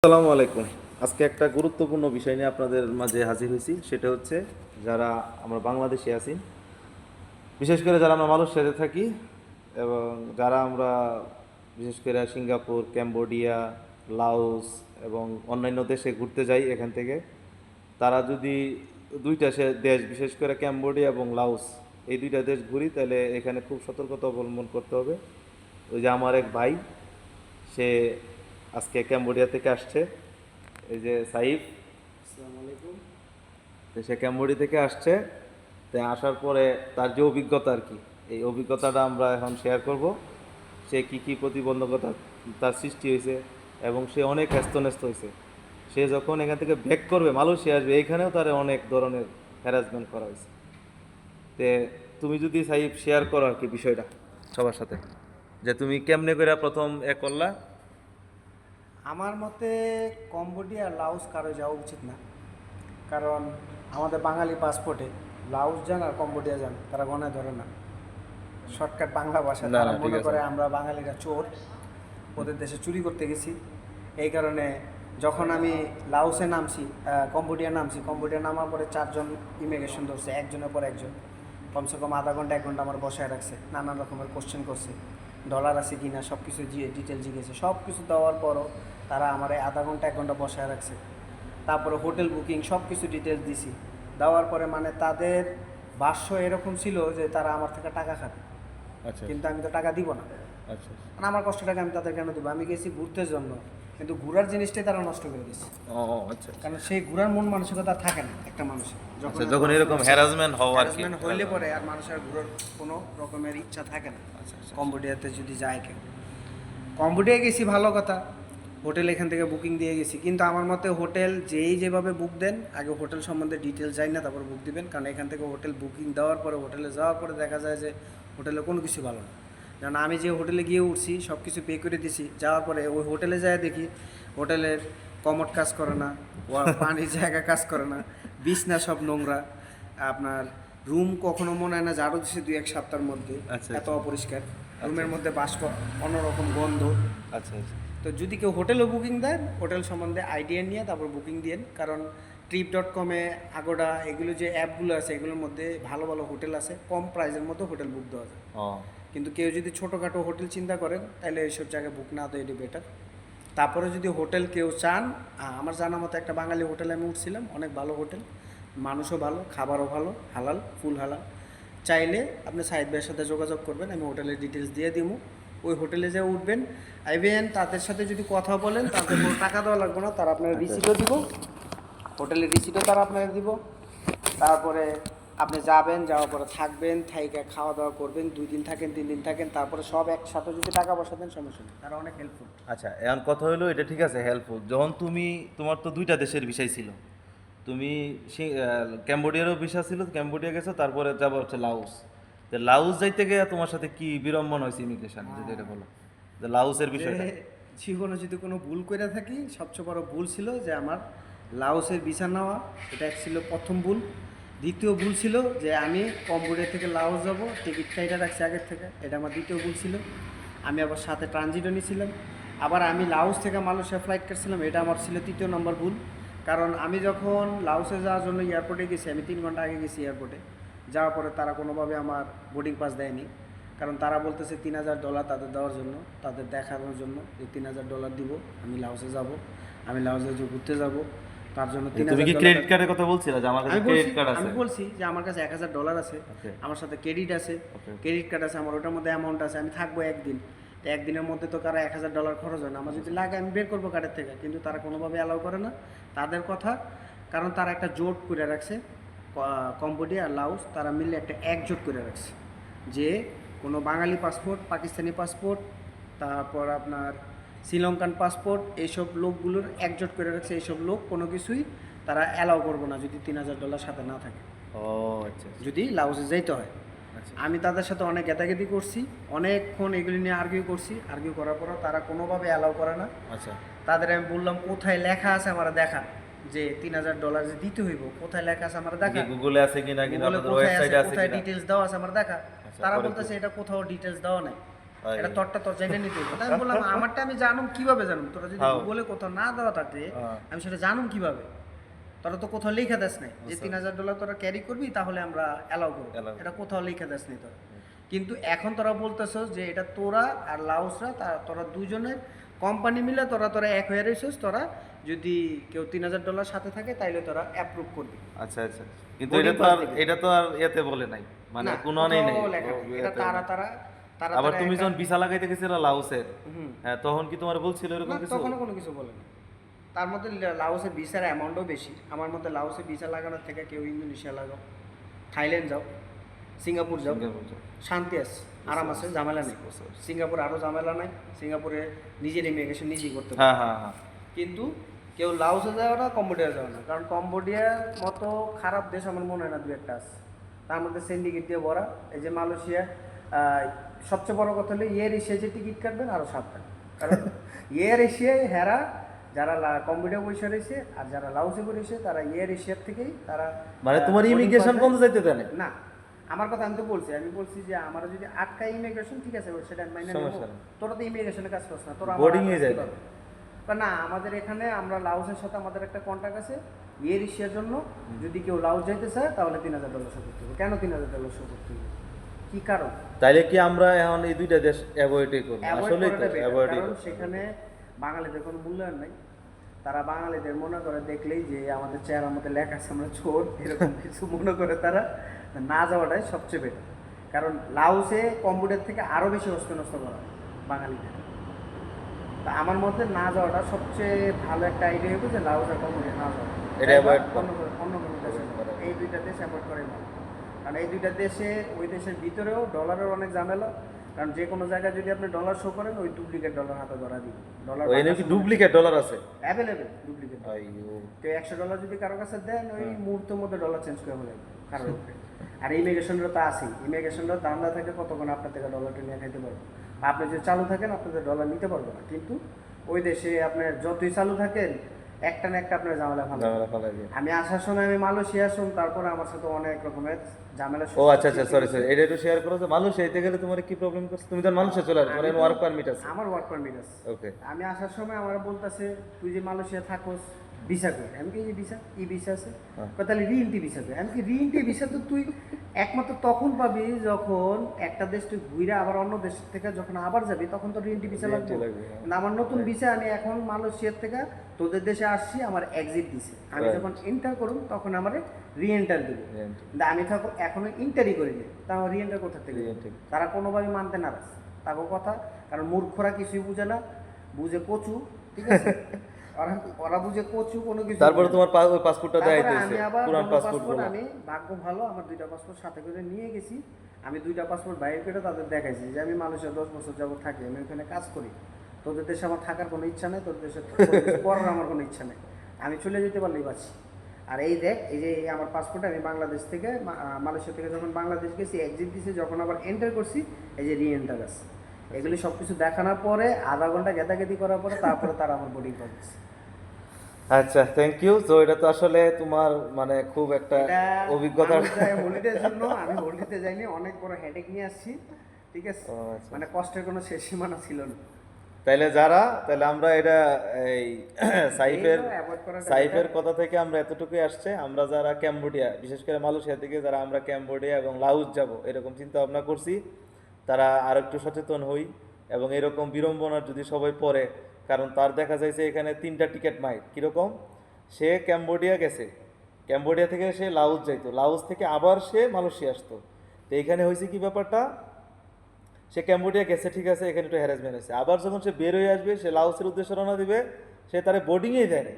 আসসালামু আলাইকুম। আজকে একটা গুরুত্বপূর্ণ বিষয় নিয়ে আপনাদের মাঝে হাজির হয়েছি। সেটা হচ্ছে যারা আমরা বাংলাদেশে আছি, বিশেষ করে যারা আমরা মালয়েশিয়াতে থাকি এবং যারা আমরা বিশেষ করে সিঙ্গাপুর, ক্যাম্বোডিয়া, লাওস এবং অন্যান্য দেশে ঘুরতে যাই এখান থেকে, তারা যদি দুইটা দেশ বিশেষ করে ক্যাম্বোডিয়া এবং লাওস এই দুইটা দেশ ঘুরি তাহলে এখানে খুব সতর্কতা অবলম্বন করতে হবে। ওই যে আমার এক ভাই, সে আজকে ক্যাম্বোডিয়া থেকে আসছে, এই যে সাইফ। আসসালামু আলাইকুম। তো সে ক্যাম্বোডিয়া থেকে আসছে। তাই আসার পরে তার যে অভিজ্ঞতা আর কি, এই অভিজ্ঞতাটা আমরা এখন শেয়ার করব। সে কি কি প্রতিবন্ধকতা তার সৃষ্টি হয়েছে এবং সে অনেক ব্যস্ত হয়েছে। সে যখন এখান থেকে ব্যাক করবে, মালয়েশিয়া আসবে, এইখানেও তার অনেক ধরনের হ্যারাসমেন্ট করা হয়েছে। তে তুমি যদি সাইফ শেয়ার করো আর কি বিষয়টা সবার সাথে, যে তুমি কেমনে করে প্রথম করলা। আমার মতে কম্বোডিয়া আর লাওস কারো যাওয়া উচিত না। কারণ আমাদের বাঙালি পাসপোর্টে লাওস যান আর কম্বোডিয়া যান, তারা গণায় ধরে না। শর্টকাট বাংলা ভাষা, না তারা না ঠিক মনে আছে। করে আমরা বাঙালিরা চোর, ওদের দেশে চুরি করতে গেছি। এই কারণে যখন আমি লাওসে নামছি, কম্বোডিয়া নামার পরে 4 জন ইমিগ্রেশন ধরছে, একজনের পর একজন। কমসে কম আধা ঘন্টা 1 ঘন্টা আমার বসায় রাখছে, নানান রকমের কোশ্চেন করছে, ডলার আছে কি না সব কিছু ডিটেল জিজ্ঞেসে। সব কিছু দেওয়ার পরও তারা আমার আধা ঘন্টা 1 ঘন্টা বসায় রাখছে। তারপরে হোটেল বুকিং সব কিছু ডিটেলস দিছি। দেওয়ার পরে মানে তাদের ভাষ্য এরকম ছিল যে তারা আমার থেকে টাকা খাবে, আচ্ছা কিন্তু আমি তো টাকা দিব না। আচ্ছা। মানে আমার কষ্ট টাকা আমি তাদের কেন দেবো? আমি গেছি ঘুরতে জন্য, কিন্তু ঘোরার জিনিসটাই তারা নষ্ট করে দিচ্ছে। ও আচ্ছা কারণ সেই ঘোরার মন মানসিকতা থাকে না একটা মানুষের, আচ্ছা। যখন এরকম হ্যারাসমেন্ট হওয়া আর কি, হ্যারাসমেন্ট হইলে পরে আর মানুষের ঘোরার কোনো রকমের ইচ্ছা থাকে না। আচ্ছা আচ্ছা। কম্বোডিয়াতে যদি যায় কেউ, কম্বোডিয়া গেছি ভালো কথা, হোটেল এখান থেকে বুকিং দিয়ে গেছি, কিন্তু আমার মতে হোটেল যেভাবে বুক দেন, আগে হোটেল সম্বন্ধে ডিটেলস যাই না তারপর বুক দিবেন। কারণ এখান থেকে হোটেল বুকিং দেওয়ার পরে হোটেলে যাওয়ার পরে দেখা যায় যে হোটেলে কোনো কিছু ভালো না। কারণ আমি যে হোটেলে গিয়ে উঠছি সব কিছু পে করে দিছি, যাওয়ার পরে ওই হোটেলে যায় দেখি হোটেলের কমোড কাজ করে না, পানির জায়গা কাজ করে না, বিছনা সব নোংরা, আপনার রুম কখনো মনে হয় না ঝাড়ু দিছে 2-1 সপ্তাহের মধ্যে, আচ্ছা, এত অপরিষ্কার। রুমের মধ্যে বাষ্প, অন্যরকম গন্ধ। আচ্ছা আচ্ছা। তো যদি কেউ হোটেলও বুকিং দেন, হোটেল সম্বন্ধে আইডিয়া নিয়ে তারপর বুকিং দিন। কারণ trip.com-এ, আগোডা, এগুলো যে অ্যাপগুলো আছে এগুলোর মধ্যে ভালো ভালো হোটেল আছে, কম প্রাইসের মধ্যে হোটেল বুক দেওয়া যায়। ও কিন্তু কেউ যদি ছোটোখাটো হোটেল চিন্তা করেন তাহলে এইসব জায়গায় বুক না দেয়, এটা বেটার। তারপরে যদি হোটেল কেউ চান, আমার জানা মতো একটা বাঙালি হোটেলে আমি উঠছিলাম, অনেক ভালো হোটেল, মানুষও ভালো, খাবারও ভালো, হালাল, ফুল হালাল। চাইলে আপনি সাইদ ভাইয়ের সাথে যোগাযোগ করবেন, আমি হোটেলের ডিটেলস দিয়ে দিব। ওই হোটেলে যে উঠবেন, আইবেন, তাদের সাথে যদি কথা বলেন তাদের কোনো টাকা দেওয়া লাগবে না, তারা আপনার রিসিটও দিব, হোটেলের রিসিটও তারা আপনাকে দিব। তারপরে আপনি যাবেন, যাওয়ার পরে থাকবেন, থাইকা খাওয়া দাওয়া করবেন, 2 দিন থাকেন, 3 দিন থাকেন, তারপরে সব একসাথে যদি টাকা পয়সা দেন সমস্যা নেই, তারা অনেক হেল্পফুল। আচ্ছা, এখন কথা হলো এটা ঠিক আছে, হেল্পফুল। যখন তোমার তো দুইটা দেশের বিষয় ছিল, তুমি ক্যাম্বোডিয়ারও ভিসা ছিল, ক্যাম্বোডিয়া গেছো, তারপরে যাবো হচ্ছে লাওস। তো লাওস যাইতে গিয়ে তোমার সাথে কি বিড়ম্বনা হয়েছে ইমিগ্রেশন, যদি এটা বলো, যে লাওসের বিষয়টা। যে জীবনে যদি কোনো ভুল করে থাকি, সবচেয়ে বড় ভুল ছিল যে আমার লাওসের ভিসা নেওয়া, এটা ছিল প্রথম ভুল। দ্বিতীয় ভুল ছিল যে আমি কম্বোডিয়া থেকে লাওস যাব, টিকিট কাইটা রাখছি আগের থেকে, এটা আমার দ্বিতীয় ভুল ছিল। আমি আবার সাথে ট্রানজিটও নিয়েছিলাম। আবার আমি লাওস থেকে মালয়েশিয়া ফ্লাইট কাটছিলাম, এটা আমার ছিল তৃতীয় নম্বর ভুল। কারণ আমি যখন লাওসে যাওয়ার জন্য এয়ারপোর্টে গেছি, আমি 3 ঘন্টা আগে গেছি এয়ারপোর্টে। যাওয়ার পরে তারা কোনোভাবে আমার বোর্ডিং পাস দেয়নি। কারণ তারা বলতেছে $3000 তাদের দেওয়ার জন্য, তাদের দেখানোর জন্য যে $3000 দিব, আমি লাওসে যাব, আমি লাওসে যে ঘুরতে যাব, তার জন্য তুমি কি 3000 ক্রেডিট কার্ডের কথা বলছিলে যে আমার কাছে ক্রেডিট কার্ড আছে? আমি বলছি যে আমার কাছে $1000 আছে, ওকে আমার সাথে ক্রেডিট আছে, ওকে। ক্রেডিট কার্ড আছে আমার, ওটার মধ্যে অ্যামাউন্ট আছে, আমি থাকবো 1 দিন। তো 1 দিনের মধ্যে তো কারো $1000 খরচ হয় না, আমার যদি লাগে আমি বের করবো কার্ডের থেকে, কিন্তু তারা কোনোভাবে অ্যালাউ করে না তাদের কথা। কারণ তারা একটা জোট করে রাখছে, কম্বোডিয়া আর লাওস তারা মিলে একটা একজোট করে রাখছে যে কোনো বাঙালি পাসপোর্ট, পাকিস্তানি পাসপোর্ট, তারপর আপনার শ্রীলঙ্কান পাসপোর্ট, এইসব লোকগুলোর একজোট করে রাখছে। এইসব লোক কোনো কিছুই তারা অ্যালাউ করবো না যদি $3000 সাথে না থাকে, ও আচ্ছা আচ্ছা। যদি লাওসে যাইতে হয়। আচ্ছা আমি তাদের সাথে অনেক গেদাগেদি করছি, অনেকক্ষণ এগুলি নিয়ে আর্গিউ করার পরও তারা কোনোভাবে অ্যালাউ করে না। আচ্ছা। তাদের আমি বললাম কোথায় লেখা আছে আমার দেখা, যে $3000 যে দিতে হইব, কোথায় লেখা আছে আমার দেখা, গুগলে আছে কিনা, কিংবা গুগলে আপনাদের কোথায় আছে, ওয়েবসাইটে আছে কোথায় কিনা? ডিটেলস দেওয়া আছে আমার দেখা। আচ্ছা, তারা পরে বলতেছে এটা কোথাও ডিটেলস দেওয়া নাই। হয়। এটা তোরটা তোর জায়গায় নিতে হবে। তাই আমি বললাম আমারটা আমি জানুম কিভাবে জানুম, তোরা যদি হ্যাঁ। গুগলে কোথাও না দেওয়া থাকে হ্যাঁ। আমি সেটা জানুম কিভাবে? তোরা তো কোথাও লেখা দেস নাই যে বুঝতে $3000 তোরা ক্যারি করবি তাহলে আমরা অ্যালাউ করবো, Allow এটা কোথাও লেখা দেস নাই তোরা। কিন্তু এখন তোরা বলতেছস যে এটা তোরা আর লাউসরা তোরা দুজনের কোম্পানি মিলে তোরা তোরা এক হয়ে রয়েছিস, তোরা যদি কেউ $3000 সাথে থাকে তাইলে তোরা অ্যাপ্রুভ করবি। আচ্ছা আচ্ছা, কিন্তু Boarding এটা তো আর pass দিবে। এটা তো আর এতে বলে নাই, মানে না, কোনো নেই নাই। কোথাও লেখা নেই। এটা তারা তারা তারা আবার তারা তুমি একা- যখন ভিসা লাগাইতে গেছিলে লাউসের, হুম। হ্যাঁ তখন কি তোমার বলছিল এরকম না, কিছু? তখনও কোনো কিছু বলেনি। তার মধ্যে লাওসের ভিসার অ্যামাউন্টও বেশি। আমার মতে লাওসে ভিসা লাগানোর থেকে কেউ ইন্দোনেশিয়া লাগাও, থাইল্যান্ড যাও, সিঙ্গাপুর যাও, সিঙ্গাপুর যাও। শান্তি আছে, আরাম আছে, ঝামেলা নেই। সিঙ্গাপুরে আরও ঝামেলা নাই, সিঙ্গাপুরে নিজের ইমিগ্রেশন নিজেই করতে পারে। হ্যাঁ হ্যাঁ হ্যাঁ। কিন্তু কেউ লাওসে যাবে না, কম্বোডিয়া যাবে না, কারণ কম্বোডিয়ার মতো খারাপ দেশ আমার মনে হয় না দু একটা আছে। তার মধ্যে সিন্ডিকেট দিয়ে ভরা। এই যে মালয়েশিয়া, সবচেয়ে বড় কথা হলো এয়ার এশিয়া যে টিকিট কাটবেন আরও সাবধান, কারণ এয়ার এশিয়ায় হেরা যারা কম্বোডিয়া বসে রয়েছে আর যারা লাওসে বসেছে তারা এয়ার এশিয়ার থেকেই তারা মানে তোমার ইমিগ্রেশন বন্ধ যাইতে দেয় না? না, আমার কথা আমি তো বলছি, আমি বলছি যে আমার যদি আটকায় ইমিগ্রেশন ঠিক আছে সেটা আমি মাইনে নেবো, সমস্যা নেই। তোরা তো ইমিগ্রেশনের কাজ করছ না, তোরা Boarding এ যায় না। না, আমাদের এখানে আমরা লাউসের সাথে আমাদের একটা কন্ট্যাক্ট আছে এয়ার এশিয়ার জন্য, যদি কেউ লাউস যাইতে চায় তাহলে $3000 শো করতে হবে। কেন $3000 শো করতে হবে, কি কারণ? তাইলে কি আমরা এখন এই দুইটা দেশ অ্যাভয়েডই করব? Avoid আসলেই তো করাটা better, অ্যাভয়েডই কারণ সেখানে বাঙালিদের কোনো মূল্যায়ন নাই। তারা বাঙালিদের মনে করে দেখলেই যে আমাদের চেহারার মধ্যে লেখা আছে আমরা চোর, এরকম কিছু মনে করে তারা না যাওয়াটাই সবচেয়ে বেটার। কারণ লাউসে কম্বোডিয়ার থেকে আরও বেশি হস্ত নষ্ট করা হয় বাঙালিদের। তা আমার মধ্যে না যাওয়াটা সবচেয়ে ভালো একটা আইডিয়া হবে যে লাউস আর কম্বোডিয়া না যাওয়া। এটা avoid করা। অন্য কোনো দেশে যাওয়া। এই দুইটা দেশ অ্যাভয়েড করাই ভালো, কারণ এই দুইটা দেশে ওই দেশের ভিতরেও ডলারের অনেক ঝামেলা। কারণ যে কোনো জায়গায় যদি আপনি ডলার শো করেন ওই ডুপ্লিকেট ডলার হাতে ধরা দিবে। ডলার ওই নাকি ডুপ্লিকেট ডলার আছে? Available duplicate. আইয়ো। কেউ $100 যদি কারো কাছে দেন ওই মুহূর্তের মধ্যে ডলার চেঞ্জ করে ফেলে কারোর উপরে। আর ইমিগ্রেশনটা তো আছেই, ইমিগ্রেশনটা দান্দা থাকে কতক্ষণ আপনার থেকে ডলারটা নিয়ে খাইতে পারবো। আপনি যদি চালু থাকেন আপনাদের ডলার নিতে পারবো না, কিন্তু ওই দেশে আপনার যতই চালু থাকেন একটা না একটা আপনার ঝামেলা ভালো। ঝামেলা ফালাই দিয়ে। আমি আসার সময় আমি মালয়েশিয়া আসুন, তারপরে আমার সাথে অনেক রকমের ঝামেলা। ও আচ্ছা আচ্ছা, সরি সরি, এটা একটু শেয়ার করো যে মালয়েশিয়া যেতে গেলে তোমার কি প্রবলেম করছে? তুমি তো মালয়েশিয়া চলে আসবে, তোমার ওয়ার্ক পারমিট আছে। আমার ওয়ার্ক পারমিট আছে। ওকে। আমি আসার সময় আমার বলতেছে তুই যে মালয়েশিয়া থাকোস ভিসা কই, আমি কি ভিসা ই ভিসা আছে, তাহলে রিএনটি ভিসা কই, আমি কি রিএনটি ভিসা তো তুই একমাত্র তখন পাবি যখন একটা দেশ তুই ঘুরে আবার অন্য দেশ থেকে যখন আবার যাবি তখন তো রিএনটি ভিসা লাগবে। কিন্তু আমার নতুন ভিসা, আমি এখন মালয়েশিয়ার থেকে তোদের দেশে আসছি, আমার এক্সিট দিছে, আমি যখন এন্টার করুম তখন আমার রিএন্টার দেবে। কিন্তু আমি থাকো এখনো ইন্টারই করিনি, তা আমার রিএন্টার কোথা থেকে? তারা কোনোভাবেই মানতে নারাজ তাকে কথা, কারণ মূর্খরা কিছুই বুঝে না, বুঝে কচু, ঠিক আছে? ওরা বুঝে কচু কোনো কিছু। তারপরে তোমার পাসপোর্টটা দেয় তারপরে দিয়েছে, আমি আবার পুরান দুটো পাসপোর্ট পাসপোর্ট, গুলো। আমি ভাগ্য ভালো আমার দুইটা পাসপোর্ট সাথে করে নিয়ে গেছি। আমি দুইটা পাসপোর্ট বাইরে করে তাদের দেখাইছি যে আমি মালয়েশিয়া 10 বছর যাবত থাকি, আমি ওখানে কাজ করি, তোদের দেশে আমার থাকার কোনো ইচ্ছা নেই, তোদের দেশে করার আমার কোনো ইচ্ছা নেই, আমি চলে যেতে পারলেই বাঁচি। আর এই দেখ এই যে এই আমার পাসপোর্ট, আমি বাংলাদেশ থেকে মালয়েশিয়া থেকে যখন বাংলাদেশ গেছি এক্সিট দিয়েছি, যখন আবার এন্টার করছি এই যে রিএন্টার আছে, এগুলি সব কিছু দেখানোর পরে আধা ঘন্টা গেদাগেদি করার পরে তারপরে তারা আমার বোর্ডিং পাচ্ছে। আচ্ছা, থ্যাংক ইউ। তো এটা তো আসলে তোমার মানে খুব একটা অভিজ্ঞতা। হলিডের জন্য আমি হলিডেতে যাইনি, অনেক বড় হেডেক নিয়ে আসছি, ঠিক আছে? ও আচ্ছা। মানে কষ্টের কোনো শেষ সীমানা ছিল না। তাহলে আমরা এটা এই সাইফের এইগুলো avoid করাটা সাইফের কথা থেকে আমরা এতটুকুই আসছে। আমরা যারা ক্যাম্বোডিয়া, বিশেষ করে মালয়েশিয়া থেকে যারা আমরা ক্যাম্বোডিয়া এবং লাউস যাব এরকম চিন্তা ভাবনা করছি, তারা আর একটু সচেতন হই এবং এরকম বিড়ম্বনার যদি সবাই পড়ে, কারণ তার দেখা যাইছে এখানে 3টা টিকিট মাই কীরকম, সে ক্যাম্বোডিয়া গেছে, ক্যাম্বোডিয়া থেকে সে লাউস যাইতো, লাউস থেকে আবার সে মালয়েশিয়া আসতো। তো এইখানে হয়েছে কি ব্যাপারটা, সে ক্যাম্বোডিয়া গেছে ঠিক আছে, এখানে একটু হ্যারাসমেন্ট হয়েছে, আবার যখন সে বের হয়ে আসবে, সে লাউসের উদ্দেশ্যে রওনা দিবে, সে তারে বোর্ডিংয়েই দেয় না।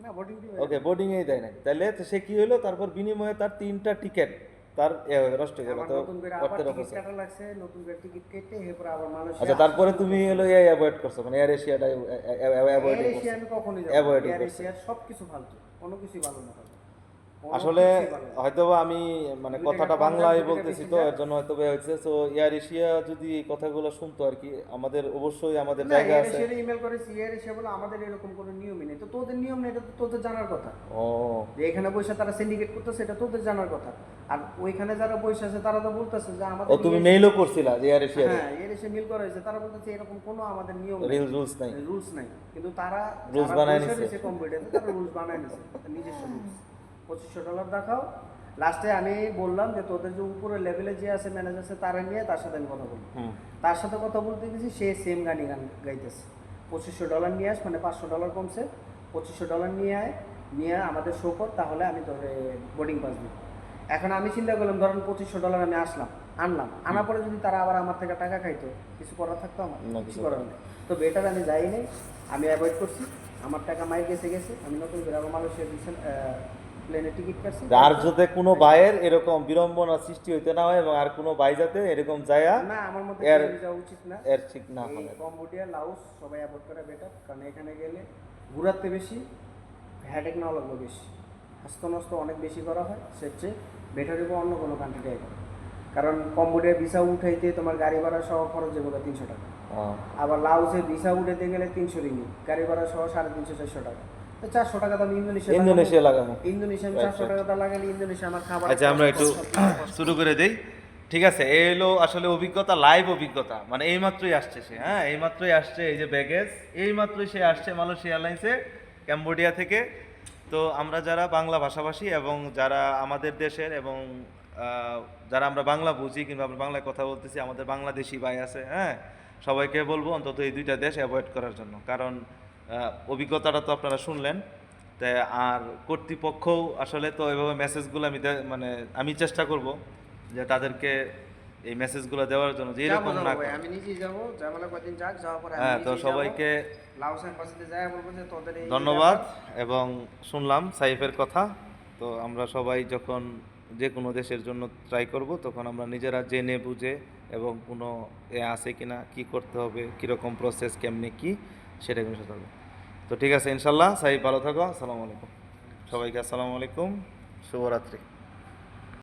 না বোর্ডিং ওকে, বোর্ডিংয়েই দেয় না। তাহলে তো সে কি হলো, তারপর বিনিময়ে তার 3টা টিকিট তার নষ্ট হয়ে গেল। তো নতুন করে আবার টিকিট কাটা লাগছে, নতুন করে টিকিট কেটে এরপর আবার মালয়েশিয়া। আচ্ছা, তারপরে তুমি হলো এই অ্যাভয়েড করছো, মানে এয়ার এশিয়াটা অ্যাভয়েড করছো? এশিয়া আমি কখনোই যাব Avoid না, এয়ার করছো। এশিয়ার সবকিছু ফালতু, কোনো কিছুই ভালো না। আসলে হয়তোবা আমি মানে কথাটা বাংলায় বলতেছি তো এর জন্য হয়তো হয়েছে। তো এয়ার এশিয়া যদি এই কথাগুলো শুনতো আর কি, আমাদের অবশ্যই আমাদের জায়গা আছে। ইমেল করেছি এয়ার এশিয়া বলে আমাদের এরকম কোনো নিয়মই নেই, তো তোদের নিয়ম না, এটা তো তোদের জানার কথা। ও যে এখানে বসে তারা সিন্ডিকেট করতেছে, এটা তোদের জানার কথা। আর ওইখানে যারা বসে আছে তারা তো বলতেছে যে আমাদের ও তুমি মেইলও করছিলা যে এয়ার এশিয়ারে হ্যাঁ এর এসে মিল করা হয়েছে, তারা বলতেছে এরকম কোনো আমাদের নিয়ম রুলস নাই রুলস নাই, কিন্তু তারা Rules বানায় নিছে। কম্পিউটারে তারা রুলস বানায় নিছে, নিজস্ব রুলস। $2500 দেখাও। লাস্টে আমি বললাম যে তোদের যে উপরের লেভেলে যে আছে ম্যানেজার আছে তারা নিয়ে তার সাথে আমি কথা বলবো। হুম তার সাথে কথা বলতে গেছি, সে সেম গান গাইতেছে। $2500 নিয়ে আস, মানে $500 কমছে। $2500 নিয়ে আমাদের শো কর, তাহলে আমি তোর বোর্ডিং পাস দিই। এখন আমি চিন্তা করলাম, ধরেন $2500 আমি আনলাম, আনার পরে যদি তারা আবার আমার থেকে টাকা খাইতো, কিছু করার থাকতো আমার? না, কিছু করার নেই। তো বেটার আমি যাই নাই, আমি অ্যাভয়েড করছি। আমার টাকা মাই গেছে, আমি নতুন করে আবার মালয়েশিয়া প্লেনে টিকিট কাটছি। আর যাতে কোনো ভাইয়ের এরকম বিড়ম্বনা সৃষ্টি হইতে না হয় এবং আর কোনো ভাই যাতে এরকম যায়া না, আমার মতে এর- যাওয়া উচিত না। এর ঠিক না এই হয় কম্বোডিয়া, লাওস সবাই অ্যাভয়েড করা বেটার, কারণ এখানে গেলে ঘুরাতে বেশি, হেডেক নেওয়া লাগবে বেশি, হাস্ত অনেক বেশি করা হয়। সে হচ্ছে বেটার হইব অন্য কোনো কান্ট্রিতে এখন, কারণ কম্বোডিয়া ভিসা উঠাইতে তোমার গাড়ি ভাড়া সহ খরচ যাবে 300 টাকা। আবার লাওসে ভিসা উঠাইতে গেলে 300 রিঙ্গিত, গাড়ি ভাড়া সহ 350-400 টাকা। তো 400 টাকা তো আমি ইন্দোনেশিয়া লাগাবো ইন্দোনেশিয়া আমি 400 টাকা তো লাগালে ইন্দোনেশিয়া আমার খাবার। আচ্ছা আমরা একটু শুরু করে দেই। ঠিক আছে, এই হলো আসলে অভিজ্ঞতা, লাইভ অভিজ্ঞতা, মানে এইমাত্রই আসছে সে, হ্যাঁ এইমাত্রই আসছে, এই যে ব্যাগেজ এইমাত্রই সে আসছে মালয়েশিয়া এয়ারলাইন্সে ক্যাম্বোডিয়া থেকে। তো আমরা যারা বাংলা ভাষাভাষী এবং যারা আমাদের দেশের এবং যারা আমরা বাংলা বুঝি কিংবা আমরা বাংলায় কথা বলতেছি, আমাদের বাংলাদেশি ভাই আছে, হ্যাঁ সবাইকে বলবো অন্তত এই দুইটা দেশ অ্যাভয়েড করার জন্য, কারণ অভিজ্ঞতাটা তো আপনারা শুনলেন। তাই আর কর্তৃপক্ষও আসলে তো এভাবে মেসেজগুলো মানে আমি চেষ্টা করব যে তাদেরকে এই মেসেজগুলো দেওয়ার জন্য যে যাবো এরকম না ভাই, করে। আমি নিজেই যাবো, ঝামেলা কদিন যাক, যাওয়ার পরে আমি হ্যাঁ তো নিজেই যাবো। সবাইকে লাওস এম্বাসিতে যাই বলবো যে তোদের এই ধন্যবাদ। এবং শুনলাম সাইফের কথা, তো আমরা সবাই যখন যে কোনো দেশের জন্য ট্রাই করব তখন আমরা নিজেরা জেনে বুঝে এবং কোনো আছে কিনা, কি করতে হবে, কীরকম প্রসেস, কেমনে কি, সেটা কিন্তু সাথে হবে। তো ঠিক আছে ইনশাল্লাহ, সাইফ ভালো থাকো। আসসালামু আলাইকুম সবাইকে, আসসালামু আলাইকুম, শুভরাত্রি।